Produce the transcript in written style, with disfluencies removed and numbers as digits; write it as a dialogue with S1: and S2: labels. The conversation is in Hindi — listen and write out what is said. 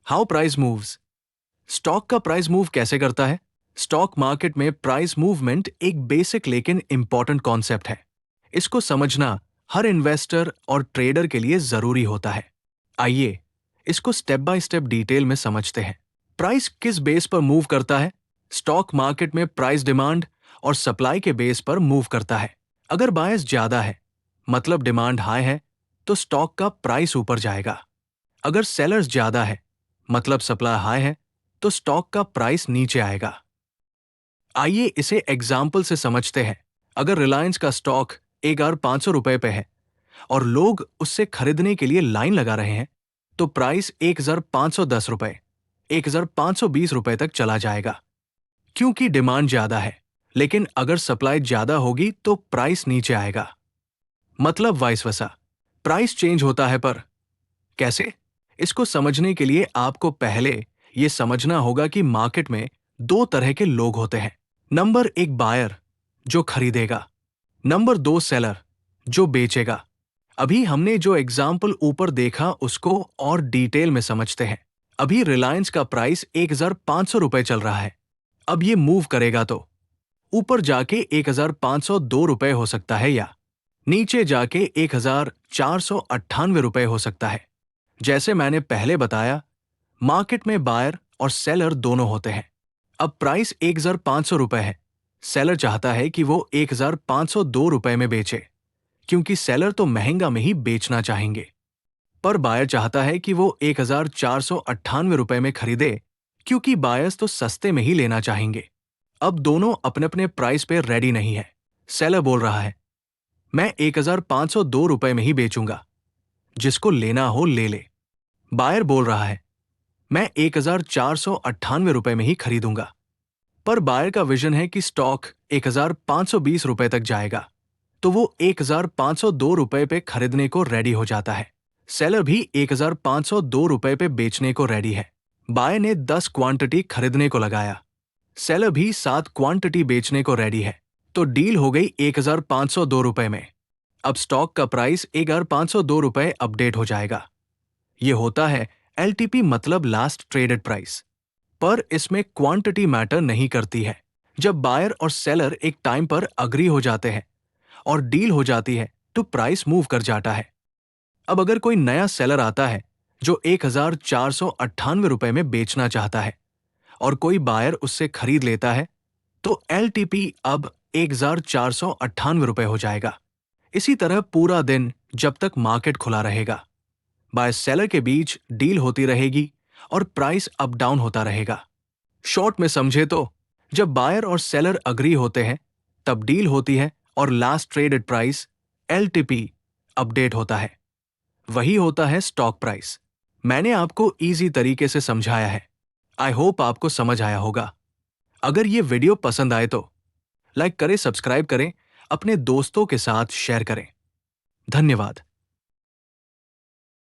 S1: How price moves. स्टॉक का प्राइस मूव कैसे करता है? स्टॉक मार्केट में प्राइस मूवमेंट एक बेसिक लेकिन इंपॉर्टेंट कॉन्सेप्ट है। इसको समझना हर इन्वेस्टर और ट्रेडर के लिए जरूरी होता है। आइए इसको स्टेप बाय स्टेप डिटेल में समझते हैं। प्राइस किस बेस पर मूव करता है? स्टॉक मार्केट में प्राइस डिमांड और सप्लाई के बेस पर मूव करता है। अगर बायस ज्यादा है, मतलब डिमांड हाई है, तो स्टॉक का प्राइस ऊपर जाएगा। अगर सेलर्स ज्यादा है, मतलब सप्लाई हाई है, तो स्टॉक का प्राइस नीचे आएगा। आइए इसे एग्जाम्पल से समझते हैं। अगर रिलायंस का स्टॉक 1500 रुपए पे है और लोग उससे खरीदने के लिए लाइन लगा रहे हैं, तो प्राइस 1510 रुपए, 1520 रुपए तक चला जाएगा, क्योंकि डिमांड ज्यादा है। लेकिन अगर सप्लाई ज्यादा होगी तो प्राइस नीचे आएगा, मतलब वाइस वर्सा। प्राइस चेंज होता है, पर कैसे? इसको समझने के लिए आपको पहले यह समझना होगा कि मार्केट में दो तरह के लोग होते हैं। नंबर 1 बायर, जो खरीदेगा। नंबर 2 सेलर, जो बेचेगा। अभी हमने जो एग्जाम्पल ऊपर देखा उसको और डिटेल में समझते हैं। अभी रिलायंस का प्राइस 1500 रुपए चल रहा है। अब ये मूव करेगा तो ऊपर जाके 1502 रुपए हो सकता है, या नीचे जाके 1498 रुपए हो सकता है। जैसे मैंने पहले बताया, मार्केट में बायर और सेलर दोनों होते हैं। अब प्राइस 1500 रुपए है। सेलर चाहता है कि वो 1502 रुपए में बेचे, क्योंकि सेलर तो महंगा में ही बेचना चाहेंगे। पर बायर चाहता है कि वो 1498 रुपए में खरीदे, क्योंकि बायर्स तो सस्ते में ही लेना चाहेंगे। अब दोनों अपने अपने प्राइस पे रेडी नहीं है। सेलर बोल रहा है, मैं 1502 रुपए में ही बेचूंगा, जिसको लेना हो ले ले। बायर बोल रहा है, मैं 1498 रुपए में ही खरीदूंगा। पर बायर का विजन है कि स्टॉक 1520 रुपए तक जाएगा, तो वो 1502 रुपए पे खरीदने को रेडी हो जाता है। सेलर भी 1502 रुपए पे बेचने को रेडी है। बायर ने 10 क्वांटिटी खरीदने को लगाया, सेलर भी 7 क्वांटिटी बेचने को रेडी है, तो डील हो गई 1502 रुपए में। अब स्टॉक का प्राइस 1502 रुपए अपडेट हो जाएगा। ये होता है एलटीपी, मतलब लास्ट ट्रेडेड प्राइस। पर इसमें क्वांटिटी मैटर नहीं करती है। जब बायर और सेलर एक टाइम पर अग्री हो जाते हैं और डील हो जाती है, तो प्राइस मूव कर जाता है। अब अगर कोई नया सेलर आता है जो 1498 रुपए में बेचना चाहता है और कोई बायर उससे खरीद लेता है, तो एलटीपी अब 1498 रुपए हो जाएगा। इसी तरह पूरा दिन जब तक मार्केट खुला रहेगा, बायर सेलर के बीच डील होती रहेगी और प्राइस अप डाउन होता रहेगा। शॉर्ट में समझे तो जब बायर और सेलर अग्री होते हैं, तब डील होती है और last traded price LTP update होता है। वही होता है स्टॉक प्राइस। मैंने आपको इजी तरीके से समझाया है। आई होप आपको समझ आया होगा। अगर ये वीडियो पसंद आए तो लाइक करें, सब्सक्राइब करें, अपने दोस्तों के साथ शेयर करें। धन्यवाद।